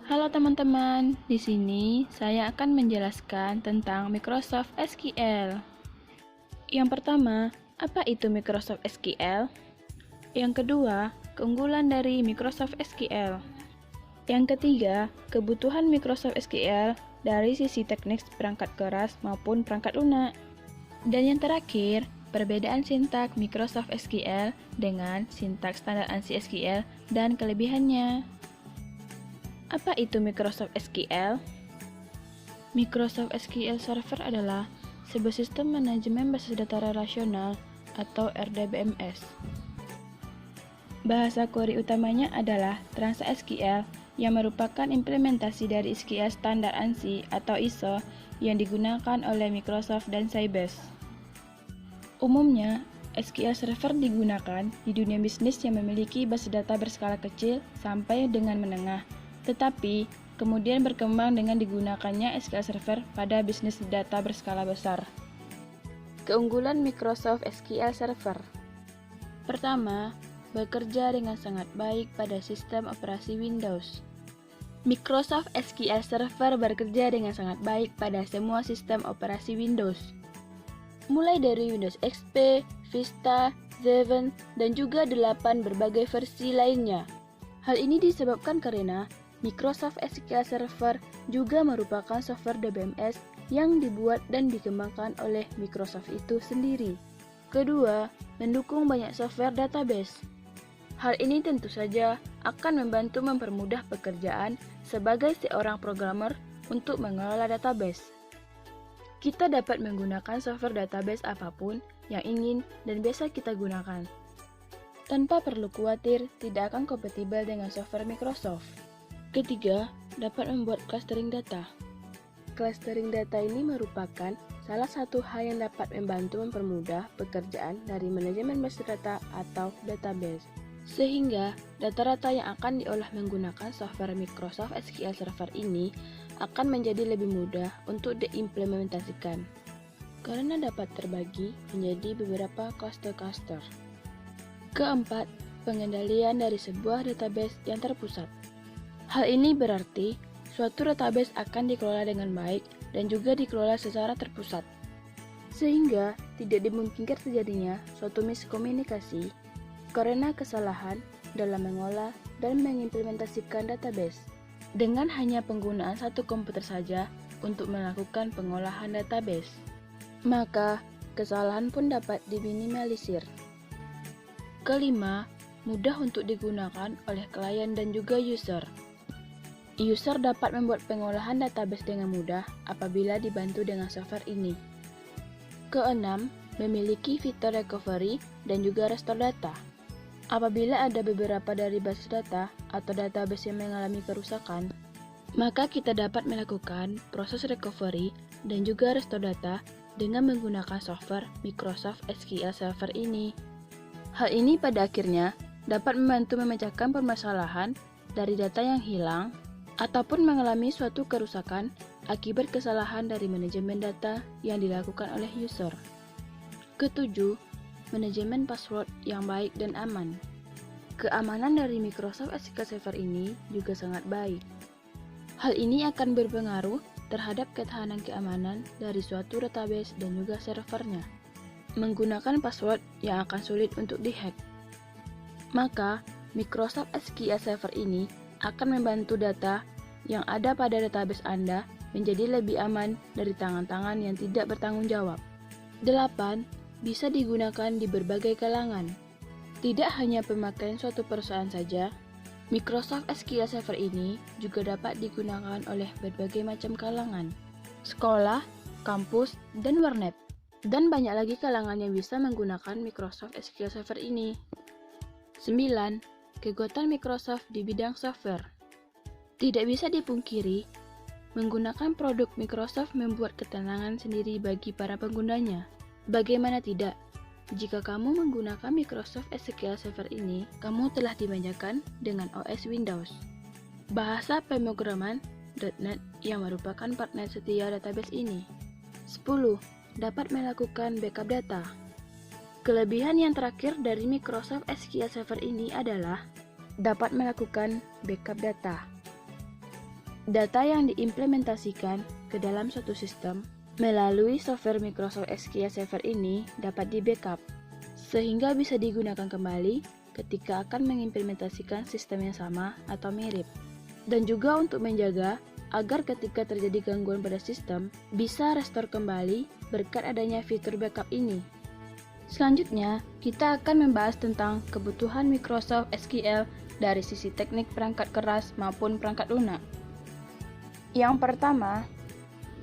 Halo teman-teman, di sini saya akan menjelaskan tentang Microsoft SQL. Yang pertama, apa itu Microsoft SQL? Yang kedua, keunggulan dari Microsoft SQL. Yang ketiga, kebutuhan Microsoft SQL dari sisi teknis perangkat keras maupun perangkat lunak. Dan yang terakhir, perbedaan sintaks Microsoft SQL dengan sintaks standar ANSI SQL dan kelebihannya. Apa itu Microsoft SQL? Microsoft SQL Server adalah sebuah sistem manajemen basis data relasional atau RDBMS. Bahasa query utamanya adalah TransASQL yang merupakan implementasi dari SQL standar ANSI atau ISO yang digunakan oleh Microsoft dan Sybase. Umumnya, SQL Server digunakan di dunia bisnis yang memiliki basis data berskala kecil sampai dengan menengah, tetapi kemudian berkembang dengan digunakannya SQL Server pada bisnis data berskala besar. Keunggulan Microsoft SQL Server. Pertama, bekerja dengan sangat baik pada sistem operasi Windows. Microsoft SQL Server bekerja dengan sangat baik pada semua sistem operasi Windows, mulai dari Windows XP, Vista, 7, dan juga 8 berbagai versi lainnya. Hal ini disebabkan karena Microsoft SQL Server juga merupakan software DBMS yang dibuat dan dikembangkan oleh Microsoft itu sendiri. Kedua, mendukung banyak software database. Hal ini tentu saja akan membantu mempermudah pekerjaan sebagai seorang programmer untuk mengelola database. Kita dapat menggunakan software database apapun yang ingin dan biasa kita gunakan, tanpa perlu khawatir tidak akan kompatibel dengan software Microsoft. Ketiga, dapat membuat clustering data. Clustering data ini merupakan salah satu hal yang dapat membantu mempermudah pekerjaan dari manajemen basis data atau database, sehingga data-data yang akan diolah menggunakan software Microsoft SQL Server ini akan menjadi lebih mudah untuk diimplementasikan, karena dapat terbagi menjadi beberapa cluster-cluster. Keempat, pengendalian dari sebuah database yang terpusat. Hal ini berarti suatu database akan dikelola dengan baik dan juga dikelola secara terpusat, sehingga tidak dimungkinkan terjadinya suatu miskomunikasi karena kesalahan dalam mengolah dan mengimplementasikan database. Dengan hanya penggunaan satu komputer saja untuk melakukan pengolahan database, maka kesalahan pun dapat diminimalisir. Kelima, mudah untuk digunakan oleh klien dan juga user. User dapat membuat pengolahan database dengan mudah apabila dibantu dengan software ini. Keenam, memiliki fitur recovery dan juga restore data. Apabila ada beberapa dari basis data atau database yang mengalami kerusakan, maka kita dapat melakukan proses recovery dan juga restore data dengan menggunakan software Microsoft SQL Server ini. Hal ini pada akhirnya dapat membantu memecahkan permasalahan dari data yang hilang ataupun mengalami suatu kerusakan akibat kesalahan dari manajemen data yang dilakukan oleh user. Ketujuh, manajemen password yang baik dan aman. Keamanan dari Microsoft SQL Server ini juga sangat baik. Hal ini akan berpengaruh terhadap ketahanan keamanan dari suatu database dan juga servernya, menggunakan password yang akan sulit untuk dihack. Maka, Microsoft SQL Server ini akan membantu data yang ada pada database Anda menjadi lebih aman dari tangan-tangan yang tidak bertanggung jawab. 8. Bisa digunakan di berbagai kalangan. Tidak hanya pemakaian suatu perusahaan saja, Microsoft SQL Server ini juga dapat digunakan oleh berbagai macam kalangan, sekolah, kampus, dan warnet. Dan banyak lagi kalangan yang bisa menggunakan Microsoft SQL Server ini. 9. Kekuatan Microsoft di bidang software. Tidak bisa dipungkiri, menggunakan produk Microsoft membuat ketenangan sendiri bagi para penggunanya. Bagaimana tidak? Jika kamu menggunakan Microsoft SQL Server ini, kamu telah dimanjakan dengan OS Windows. Bahasa pemrograman .NET yang merupakan partner setia database ini. 10. Dapat melakukan backup data. Kelebihan yang terakhir dari Microsoft SQL Server ini adalah dapat melakukan backup data. Data yang diimplementasikan ke dalam suatu sistem melalui software Microsoft SQL Server ini dapat di-backup, sehingga bisa digunakan kembali ketika akan mengimplementasikan sistem yang sama atau mirip. Dan juga untuk menjaga agar ketika terjadi gangguan pada sistem, bisa restore kembali berkat adanya fitur backup ini. Selanjutnya, kita akan membahas tentang kebutuhan Microsoft SQL dari sisi teknik perangkat keras maupun perangkat lunak. Yang pertama,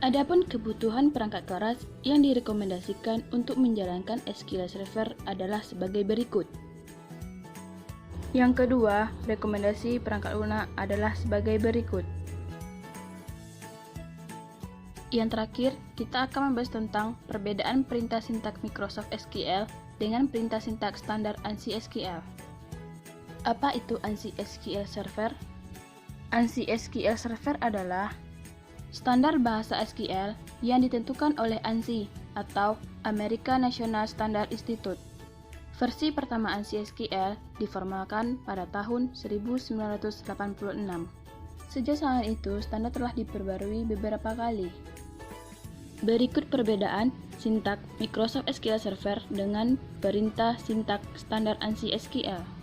adapun kebutuhan perangkat keras yang direkomendasikan untuk menjalankan SQL Server adalah sebagai berikut. Yang kedua, rekomendasi perangkat lunak adalah sebagai berikut. Yang terakhir, kita akan membahas tentang perbedaan perintah sintaks Microsoft SQL dengan perintah sintaks standar ANSI SQL. Apa itu ANSI SQL Server? ANSI SQL Server adalah standar bahasa SQL yang ditentukan oleh ANSI atau American National Standard Institute. Versi pertama ANSI SQL diformalkan pada tahun 1986. Sejak saat itu, standar telah diperbarui beberapa kali. Berikut perbedaan sintaks Microsoft SQL Server dengan perintah sintaks standar ANSI SQL.